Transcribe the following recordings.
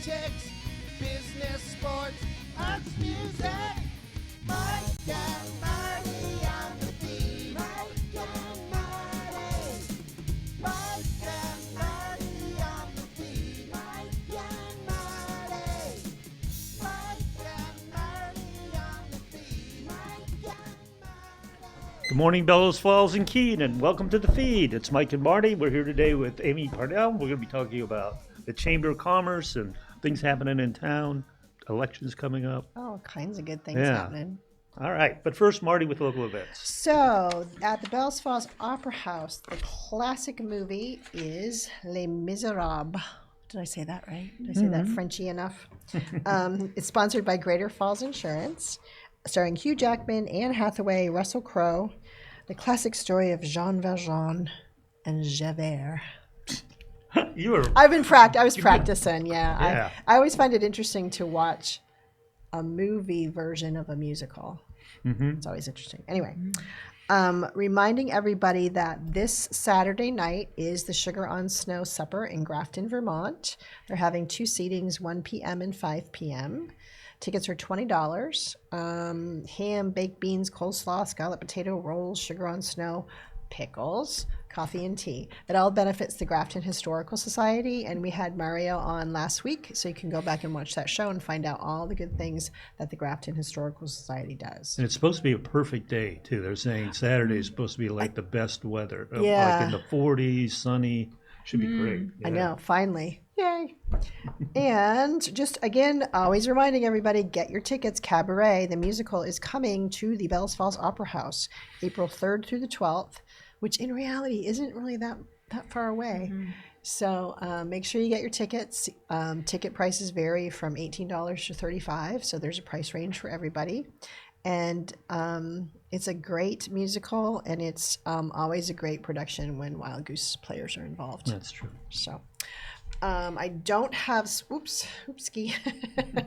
politics, business, sports, arts, music. Mike and Marty on the feed. Mike and Marty. Mike and Marty on the feed. Mike and Marty. Mike and Marty on the feed. Mike and Marty. Good morning, Bellows Falls and Keene, and welcome to the feed. It's Mike and Marty. We're here today with Aimee Parnell. We're going to be talking about the Chamber of Commerce and things happening in town, elections coming up. All kinds of good things happening. All right, but first, Marty with local events. So, at the Bells Falls Opera House, the classic movie is Les Miserables. Did I say that right? Did I say that Frenchy enough? It's sponsored by Greater Falls Insurance, starring Hugh Jackman, Anne Hathaway, Russell Crowe, the classic story of Jean Valjean and Javert. I was practicing, yeah. I always find it interesting to watch a movie version of a musical. It's always interesting. Anyway, reminding everybody that this Saturday night is the Sugar on Snow Supper in Grafton, Vermont. They're having 2 seatings, 1 p.m. and 5 p.m. Tickets are $20. Ham, baked beans, coleslaw, scalloped potato rolls, sugar on snow, pickles, coffee and tea. It all benefits the Grafton Historical Society, and we had Mario on last week, so you can go back and watch that show and find out all the good things that the Grafton Historical Society does. And it's supposed to be a perfect day, too. They're saying Saturday is supposed to be like the best weather. Yeah. Like in the 40s, sunny. Should be great. Yeah. I know, finally. Yay. And just, again, always reminding everybody, get your tickets. Cabaret, the musical, is coming to the Bells Falls Opera House April 3rd through the 12th, which in reality isn't really that far away. So make sure you get your tickets. Ticket prices vary from $18 to $35, so there's a price range for everybody. And it's a great musical, and it's always a great production when Wild Goose players are involved. That's true. So I don't have, oopsie,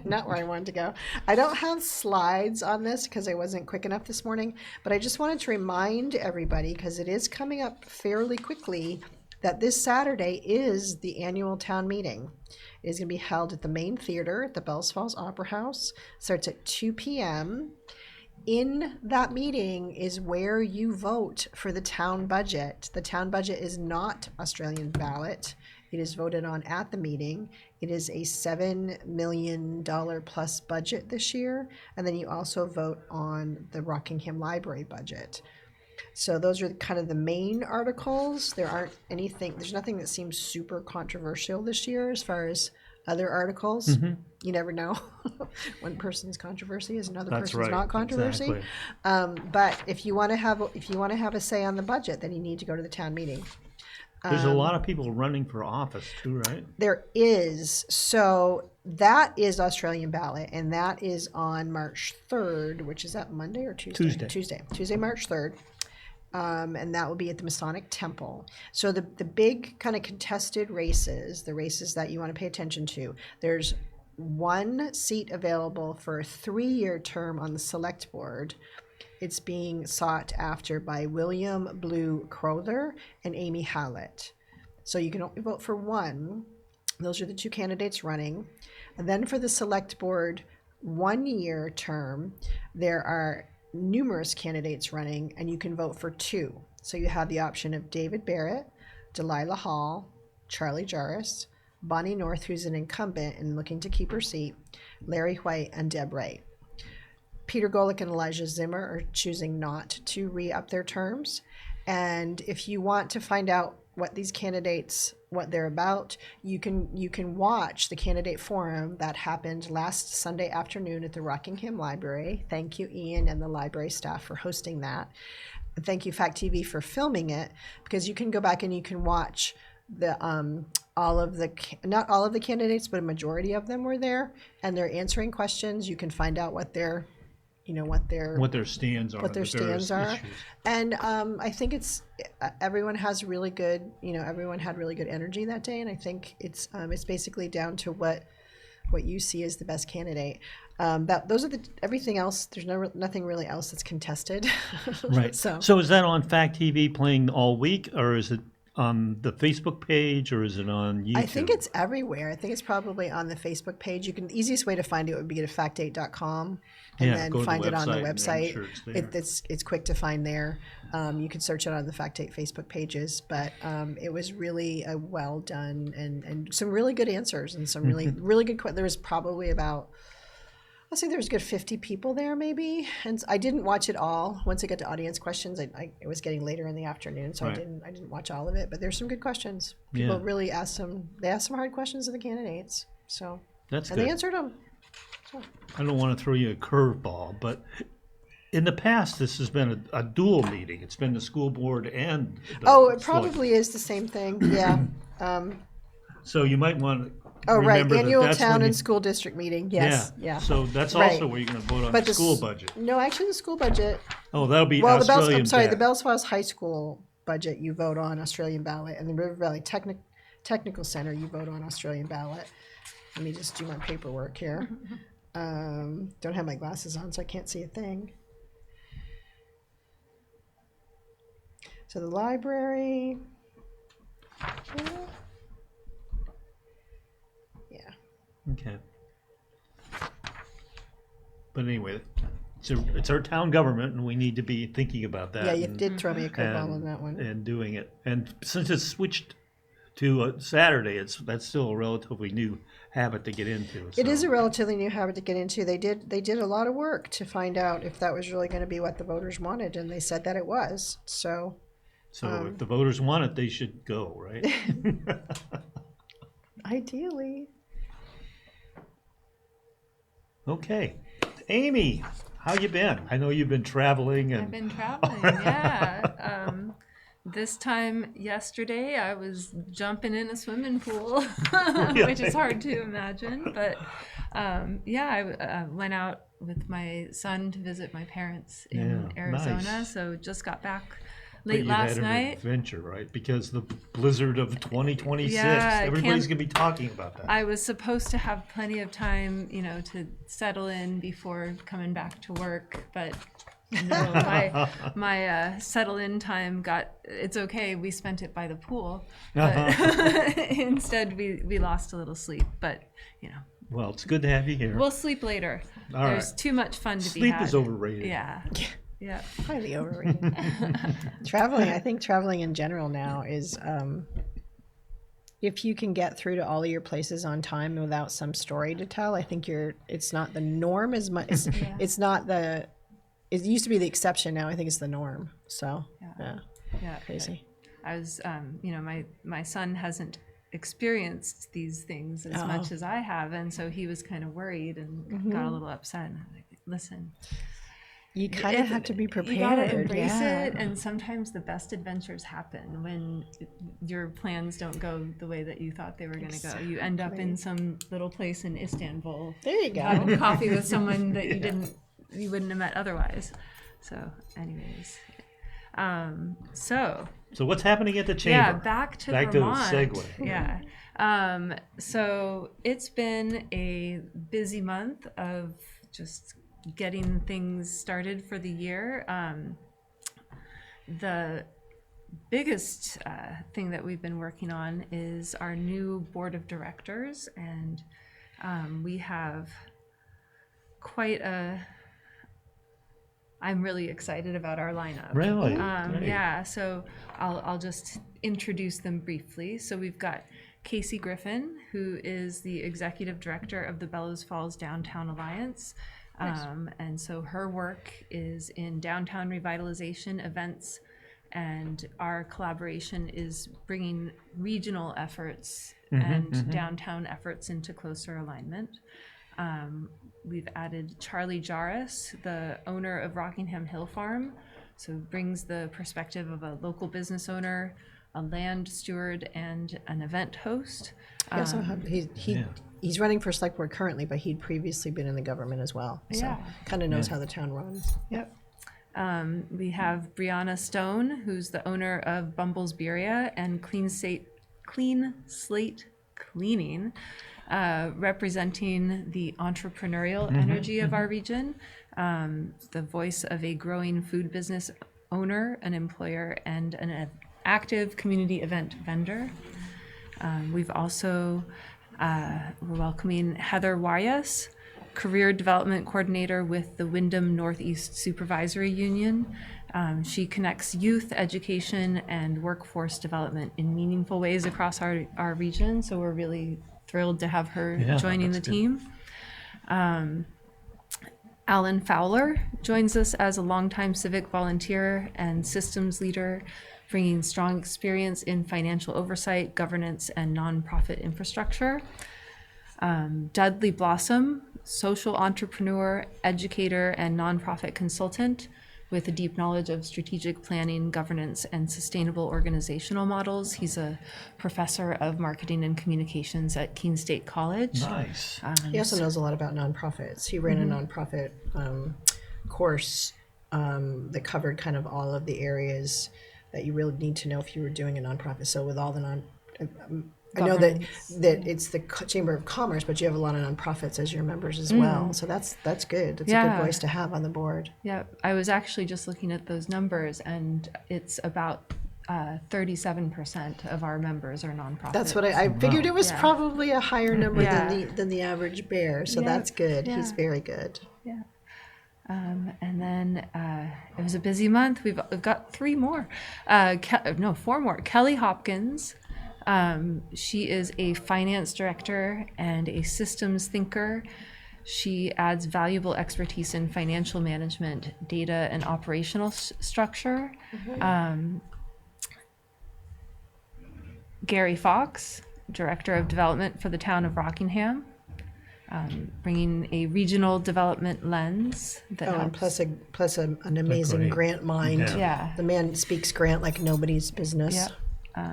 not where I wanted to go. I don't have slides on this because I wasn't quick enough this morning, but I just wanted to remind everybody, because it is coming up fairly quickly, that this Saturday is the annual town meeting. It is going to be held at the main theater at the Bells Falls Opera House. Starts at 2 p.m. In that meeting is where you vote for the town budget. The town budget is not Australian ballot. It is voted on at the meeting. It is a $7 million plus budget this year. And then you also vote on the Rockingham Library budget. So those are kind of the main articles. There's nothing that seems super controversial this year as far as other articles. You never know. One person's controversy is another person's not controversy. Exactly. But if you want to have a say on the budget, then you need to go to the town meeting. There's a lot of people running for office too, right? There is. So that is Australian ballot, and that is on March 3rd, which is that Monday or Tuesday? Tuesday, March 3rd. And that will be at the Masonic Temple. So the big kind of contested races, the races that you want to pay attention to, there's 1 seat available for a 3-year term on the select board. It's being sought after by William Blue Crowther and Aimee Hallett. So you can only vote for 1. Those are the 2 candidates running. And then for the select board 1-year term, there are numerous candidates running, and you can vote for 2. So you have the option of David Barrett, Delilah Hall, Charlie Jarris, Bonnie North, who's an incumbent and looking to keep her seat, Larry White, and Deb Ray. Peter Golick and Elijah Zimmer are choosing not to re-up their terms. And if you want to find out what these candidates, what they're about, you can watch the candidate forum that happened last Sunday afternoon at the Rockingham Library. Thank you, Ian, and the library staff for hosting that. And thank you, Fact TV, for filming it, because you can go back and you can watch the not all of the candidates, but a majority of them were there, and they're answering questions. You can find out what their stands are. And I think everyone has really good, everyone had really good energy that day, and I think it's basically down to what you see as the best candidate. Those are everything else. There's nothing really else that's contested. Right. So is that on Fact TV playing all week, or is it on the Facebook page or is it on YouTube? I think it's everywhere. I think it's probably on the Facebook page. The eastest way to find it would be to factdate.com and then go to find it on the and I'm website. sure it's there. It's quick to find there. You can search it on the Factdate Facebook pages, but it was really a well done and some really good answers and some really really good. There was probably about, I think there was a good 50 people there maybe, and I didn't watch it all. Once I got to audience questions, it was getting later in the afternoon, so Right. I didn't watch all of it. But there's some good questions. People really asked some. They asked some hard questions of the candidates. So That's and good. they answered them. I don't want to throw you a curveball, but in the past, this has been a dual meeting. It's been the school board and the It select- probably is the same thing. Yeah. So you might want to Oh, right. remember Annual that's town when and school district meeting. Yes. Yeah. So that's Right. also where you're going to vote on But the the school s- budget. No, actually, the school budget. Oh, that'll be Well, Australian I'm sorry, the ballot. Bells Falls High School budget you vote on Australian ballot, and the River Valley Technical Center you vote on Australian ballot. Let me just do my paperwork here. Don't have my glasses on, so I can't see a thing. So the library. Yeah. Okay. But anyway, it's our town government, and we need to be thinking about that. Yeah, you and- did throw me a curveball on that one. and doing it. And since it's switched to Saturday, that's still a relatively new habit to get into. It is so- a relatively new habit to get into. They did a lot of work to find out if that was really going to be what the voters wanted, and they said that it was. So So if the voters want it, they should go, right? ideally, Okay. Aimee, how you been? I know you've been traveling I've and been traveling, yeah. This time yesterday, I was jumping in a swimming pool, which is hard to imagine. But yeah, I went out with my son to visit my parents in Yeah, Arizona. nice. So just got back but late you last had an night. adventure, right? Because the blizzard of 2026, Yeah, everybody's going to be talking about that. I was supposed to have plenty of time, to settle in before coming back to work, but no, my settle in time it's okay. We spent it by the pool, but instead we lost a little sleep. But Well, it's good to have you here. we'll sleep later. All There's right. too much fun to be Sleep had. is overrated. Yeah. Yeah. highly overrated. I think traveling in general now is, if you can get through to all of your places on time without some story to tell, I think it's not the norm as much. It's not the. It used to be the exception. Now I think it's the norm. So Yeah. crazy. I was, my son hasn't experienced these things as much as I have, and so he was kind of worried and got a little upset. And I'm like, listen, You kind of have to be prepared. You gotta embrace yeah. it, and sometimes the best adventures happen when your plans don't go the way that you thought they were going to go. You end up in some little place in Istanbul, There you go. having coffee with someone that you wouldn't have met otherwise. So, anyways, So what's happening at the chamber? yeah, back to Vermont. the segue. Yeah. So it's been a busy month of just getting things started for the year. The biggest thing that we've been working on is our new board of directors, and we have quite I'm really excited about our lineup. Really? Great. Yeah, so I'll just introduce them briefly. So we've got Casey Griffin, who is the executive director of the Bellows Falls Downtown Alliance. And so her work is in downtown revitalization events, and our collaboration is bringing regional efforts and downtown efforts into closer alignment. We've added Charlie Jarris, the owner of Rockingham Hill Farm, so brings the perspective of a local business owner, a land steward, and an event host. He also he's running for select board currently, but he'd previously been in the government as well. So Yeah. kind of knows how the town runs. Yep. We have Brianna Stone, who's the owner of Bumble's Beeria and Clean Slate Cleaning, representing the entrepreneurial energy of our region, the voice of a growing food business owner, an employer, and an active community event vendor. We've also, we're welcoming Heather Wyas, Career Development Coordinator with the Wyndham Northeast Supervisory Union. She connects youth education and workforce development in meaningful ways across our region, so we're really thrilled to have her joining the team. Alan Fowler joins us as a longtime civic volunteer and systems leader, bringing strong experience in financial oversight, governance, and nonprofit infrastructure. Dudley Blossom, social entrepreneur, educator, and nonprofit consultant with a deep knowledge of strategic planning, governance, and sustainable organizational models. He's a professor of marketing and communications at Keene State College. Nice. He also knows a lot about nonprofits. He ran a nonprofit course that covered kind of all of the areas that you really need to know if you were doing a nonprofit. So with all the I know that it's the Chamber of Commerce, but you have a lot of nonprofits as your members as well. So that's good. It's a good voice to have on the board. Yeah, I was actually just looking at those numbers, and it's about 37% of our members are nonprofits. That's what I figured. It was probably a higher number than the average bear. So that's good. Yeah. He's very good. Yeah. And then it was a busy month. We've got 4 more. Kelly Hopkins. She is a finance director and a systems thinker. She adds valuable expertise in financial management, data, and operational structure. Gary Fox, director of development for the town of Rockingham, bringing a regional development lens. And plus an amazing grant mind. Yeah. The man speaks grant like nobody's business. Yep.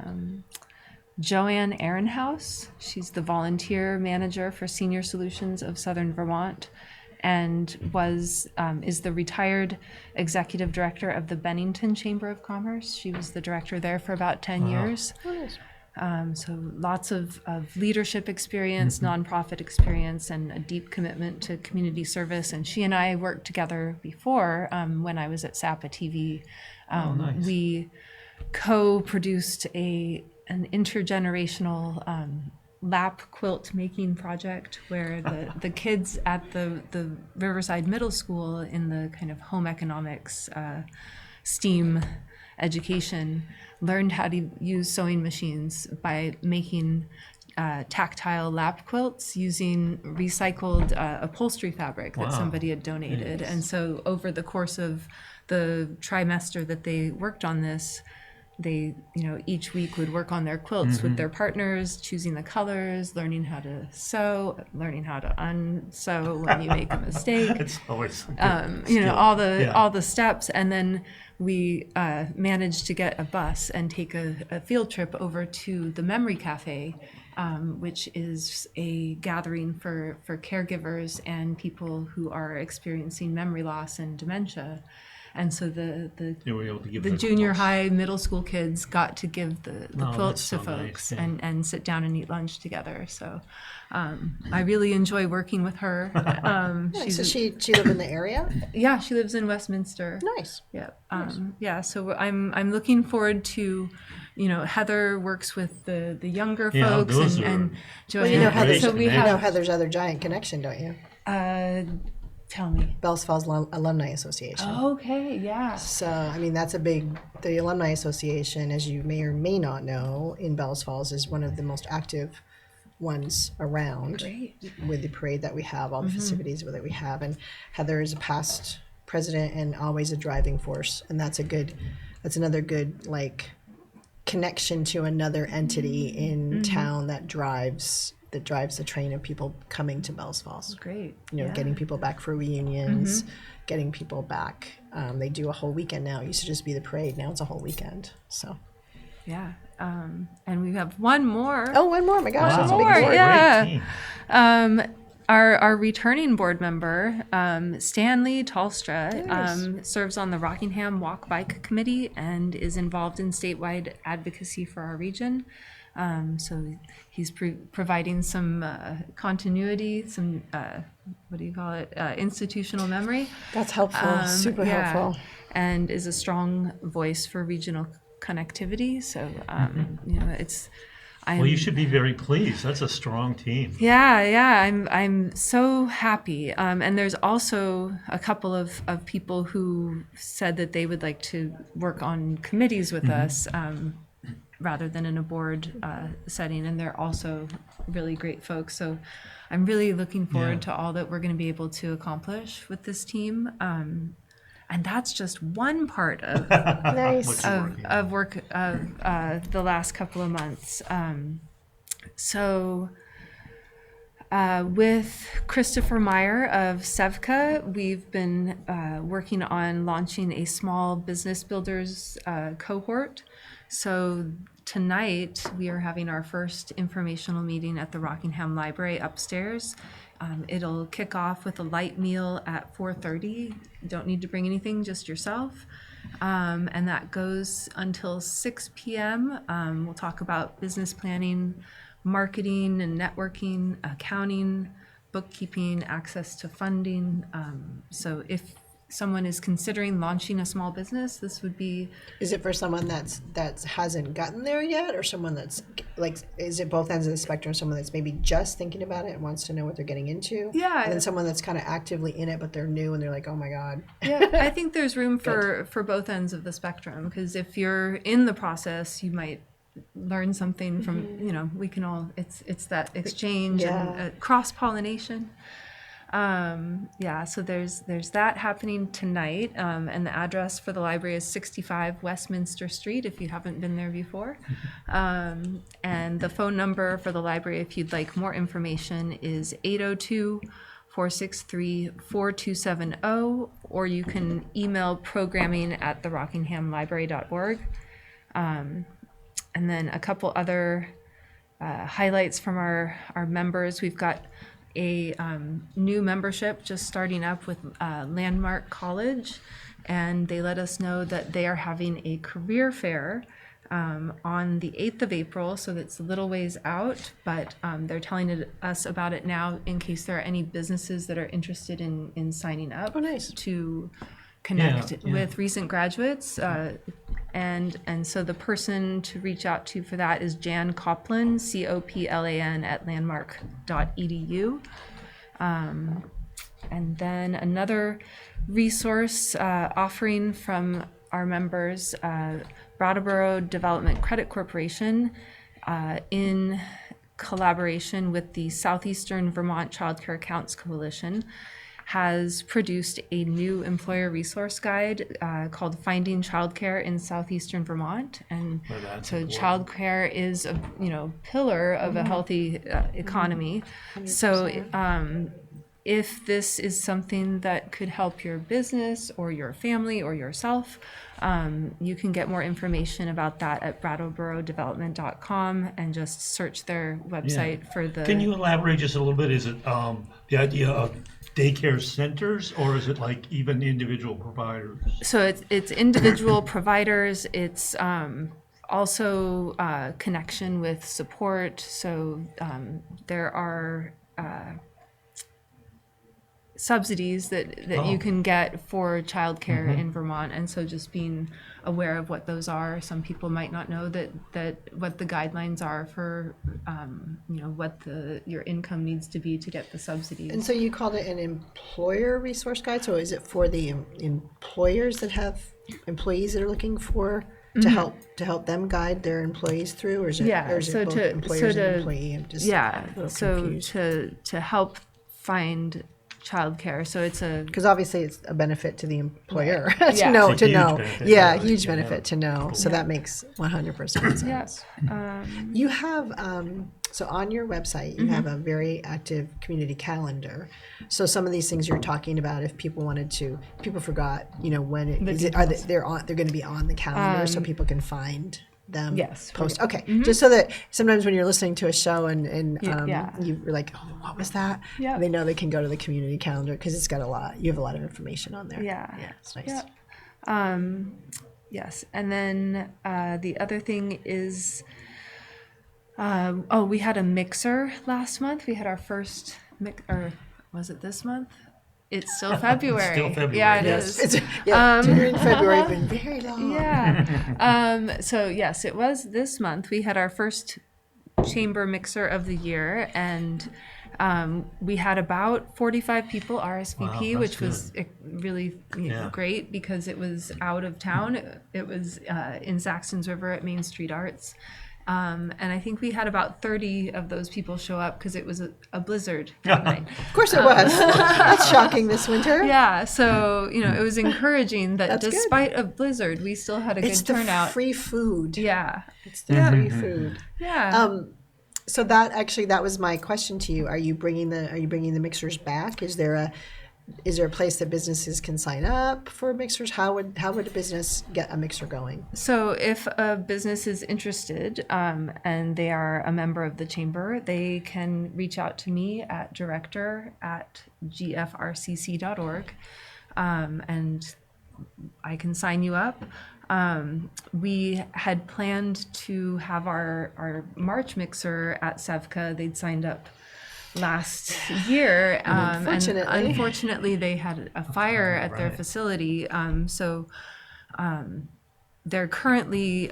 Joanne Ehrenhaus, she's the volunteer manager for Senior Solutions of Southern Vermont, and is the retired executive director of the Bennington Chamber of Commerce. She was the director there for about 10 years. So lots of leadership experience, nonprofit experience, and a deep commitment to community service. And she and I worked together before when I was at SAPA TV. Nice. We co-produced an intergenerational lap quilt making project where the kids at the Riverside Middle School in the kind of home economics STEAM education learned how to use sewing machines by making tactile lap quilts using recycled upholstery fabric that somebody had donated. And so over the course of the trimester that they worked on this, they, each week would work on their quilts with their partners, choosing the colors, learning how to sew, learning how to unsew when you make a mistake. It's always all the steps. And then we managed to get a bus and take a field trip over to the Memory Cafe, which is a gathering for caregivers and people who are experiencing memory loss and dementia. And so they were able to give the junior high, middle school kids got to give the quilts to so folks nice, and sit down and eat lunch together. So I really enjoy working with her. So she live in the area? Yeah, she lives in Westminster. Nice. Yeah. Yeah. So I'm looking forward to, Heather works with the younger folks and Joanne. Well, Heather's, so we have Heather's other giant connection, don't you? Tell me. Bells Falls Alumni Association. Okay, yeah. So, that's the Alumni Association, as you may or may not know, in Bells Falls is one of the most active ones around. Great. With the parade that we have, all the festivities that we have. And Heather is a past president and always a driving force. And that's another good, connection to another entity in town that drives the train of people coming to Bells Falls. Great. Getting people back for reunions, getting people back. They do a whole weekend now. It used to just be the parade. Now it's a whole weekend. So. Yeah. And we have one more. Oh, one more. Oh my gosh, that's a big more. board. Yeah. Our returning board member, Stanley Tallstra, serves on the Rockingham Walk Bike Committee and is involved in statewide advocacy for our region. So he's providing some continuity, some, institutional memory. That's helpful, super helpful. And is a strong voice for regional connectivity. So, you know, Well, you should be very pleased. That's a strong team. Yeah, I'm so happy. And there's also a couple of people who said that they would like to work on committees with us, rather than in a board setting, and they're also really great folks. So I'm really looking forward to all that we're going to be able to accomplish with this team. And that's just one part of Nice. of work of the last couple of months. So with Christopher Meyer of Sevka, we've been working on launching a small business builders cohort. So tonight we are having our first informational meeting at the Rockingham Library upstairs. It'll kick off with a light meal at 4:30. You don't need to bring anything, just yourself. And that goes until 6 p.m. We'll talk about business planning, marketing and networking, accounting, bookkeeping, access to funding. So if someone is considering launching a small business, this would be. Is it for someone that hasn't gotten there yet, or someone that's like, is it both ends of the spectrum? Someone that's maybe just thinking about it and wants to know what they're getting into, Yeah. and then someone that's kind of actively in it but they're new and they're like, oh my god. Yeah, I think there's room for both ends of the spectrum, because if you're in the process, you might learn something from, you know, we can all, it's that exchange and cross-pollination. Yeah, so there's that happening tonight, and the address for the library is 65 Westminster Street if you haven't been there before. And the phone number for the library, if you'd like more information, is 802-463-4270, or you can email programming@therockinghamlibrary.org. And then a couple other highlights from our members. We've got a new membership just starting up with Landmark College, and they let us know that they are having a career fair on the 8th of April, so that's a little ways out, but they're telling us about it now in case there are any businesses that are interested in signing up. Oh, nice. To connect with recent graduates. And so the person to reach out to for that is Jan Coplan, Coplan @landmark.edu. And then another resource offering from our members, Brattleboro Development Credit Corporation, in collaboration with the Southeastern Vermont Child Care Accounts Coalition, has produced a new employer resource guide called Finding Childcare in Southeastern Vermont. And so childcare is a pillar of a healthy economy. 100%. So if this is something that could help your business or your family or yourself, you can get more information about that at brattleborodevelopment.com and just search their website for the. Can you elaborate just a little bit? Is it the idea of daycare centers, or is it like even individual providers? So it's individual providers. It's also connection with support. So there are subsidies that you can get for childcare in Vermont, and so just being aware of what those are. Some people might not know that what the guidelines are for what your income needs to be to get the subsidies. And so you called it an employer resource guide. So is it for the employers that have employees that are looking for to help them guide their employees through, or is it both employers and employee? I'm just confused. to help find childcare. So it's because obviously it's a benefit to the employer Right. to know. Benefit, Huge benefit to know. So that makes 100% sense. You have so on your website you have a very active community calendar. So some of these things you're talking about, if people wanted to, people forgot, when they're going to be on the calendar, so people can find them. Yes. Post. Okay. Just so that sometimes when you're listening to a show and you're like, oh, what was that? Yeah. They know they can go to the community calendar because it's got you have a lot of information on there. Yeah. It's nice. Yeah. Yes. And then the other thing is, we had a mixer last month. We had our first or was it this month? It's still February. Still February. Yeah, it Yes. is. January and February have been very long. Yeah. So yes, it was this month. We had our first chamber mixer of the year, and we had about 45 people RSVP, Wow, which that's was really great because it was out of town. It was in Saxon's River at Main Street Arts. And I think we had about 30 of those people show up because it was a blizzard that night. Of course it was. That's shocking this winter. Yeah, so it was encouraging that That's despite a blizzard, we still had a It's good turnout. the free food. Yeah, It's the free food. yeah. So that was my question to you. Are you bringing the mixers back? Is there a place that businesses can sign up for mixers? How would a business get a mixer going? So if a business is interested and they are a member of the chamber, they can reach out to me at director@gfrcc.org, and I can sign you up. We had planned to have our March mixer at Sevka. They'd signed up last year, and unfortunately they had a fire at their facility. So they're currently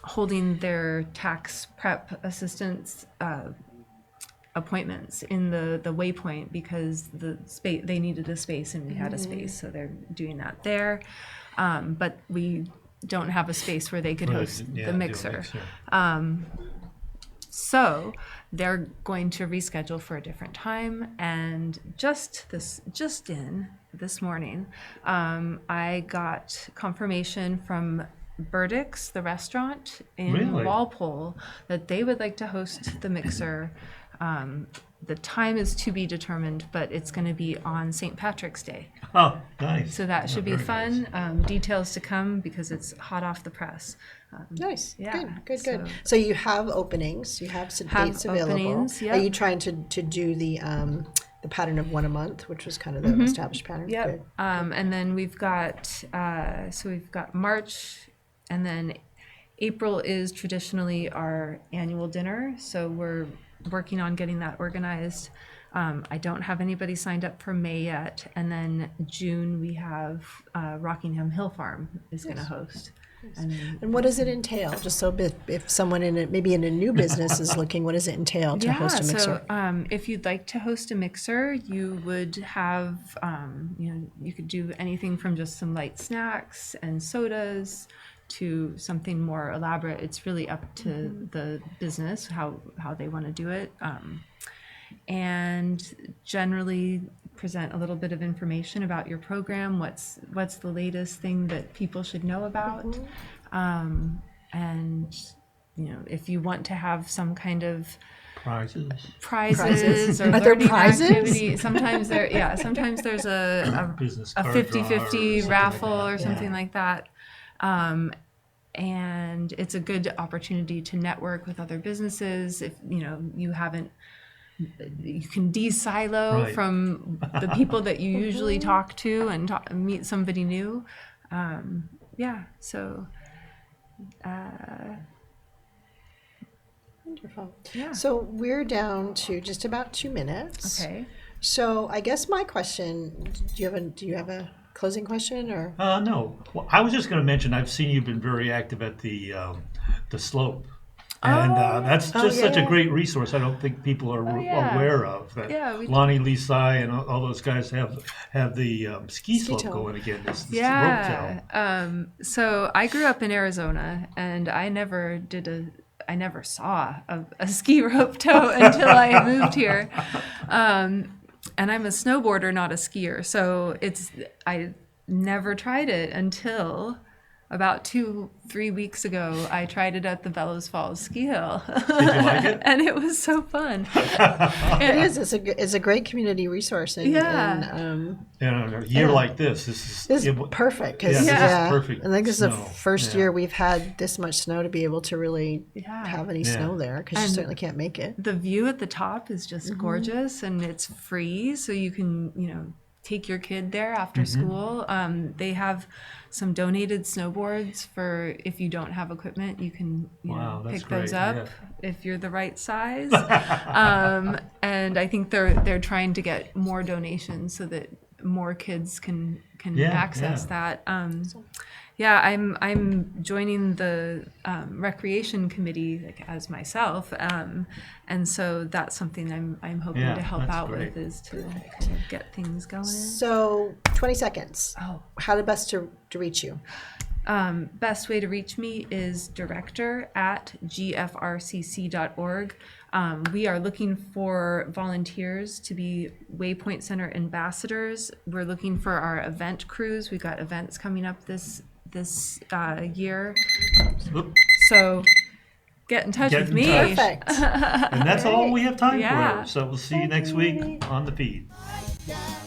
holding their tax prep assistance appointments in the Waypoint because the space they needed a space and we had a space, so they're doing that there. But we don't have a space where they could host the mixer. So they're going to reschedule for a different time. And just this morning, I got confirmation from Burdick's, the restaurant in Walpole, that they would like to host the mixer. The time is to be determined, but it's going to be on St. Patrick's Day. Oh, nice. So that should be fun. Nice. Details to come because it's hot off the press. Nice. Yeah. Good. So you have openings. You have some dates available. Openings, yep. Are you trying to do the pattern of one a month, which was kind of the established pattern? Yep. Good. And then we've got March, and then April is traditionally our annual dinner. So we're working on getting that organized. I don't have anybody signed up for May yet. And then June we have Rockingham Hill Farm is going to host. And what does it entail? Just so if someone maybe in a new business is looking, what does it entail to host a mixer? So if you'd like to host a mixer, you would have, you could do anything from just some light snacks and sodas to something more elaborate. It's really up to the business how they want to do it, and generally present a little bit of information about your program. What's the latest thing that people should know about, and if you want to have some kind of prizes or Are there learning prizes? activity. Sometimes there's a Business a card 50-50 draw or raffle something like or that. something like that. And it's a good opportunity to network with other businesses. If you haven't, you can de-silo Right. from the people that you usually talk to and meet somebody new. So Wonderful. Yeah. So we're down to just about 2 minutes. Okay. So I guess my question, do you have a closing question or? No. Well, I was just going to mention, I've seen you've been very active at the slope. And that's just such a great resource. I don't think people are aware of that. Yeah, Lonnie, Lisai, and all those guys have the ski slope tow. going again. This rope Yeah. tow. So I grew up in Arizona, and I never saw a ski rope tow until I moved here. And I'm a snowboarder, not a skier. So I never tried it until about 2-3 weeks ago. I tried it at the Bellows Falls ski hill. Did you like it? And it was so fun. It is. It's a great community resource. And, Yeah. And a year like this This is perfect. 'Cause, this is perfect I think this is the snow. first year we've had this much snow to be able to really have any Yeah. snow there, because you certainly can't make it. The view at the top is just gorgeous, and it's free, so you can take your kid there after school. They have some donated snowboards for if you don't have equipment, you can That's pick those great, up yeah. if you're the right size. And I think they're trying to get more donations so that more kids can access that. I'm joining the recreation committee as myself, and so that's something I'm hoping to help out with, is to kind of get things going. So 20 seconds. Oh. How to best to reach you? Best way to reach me is director@gfrcc.org. We are looking for volunteers to be Waypoint Center ambassadors. We're looking for our event crews. We've got events coming up this year. So get in touch with me. Perfect. And that's all we have time Yeah. for. So we'll see you next week on the feed. My God,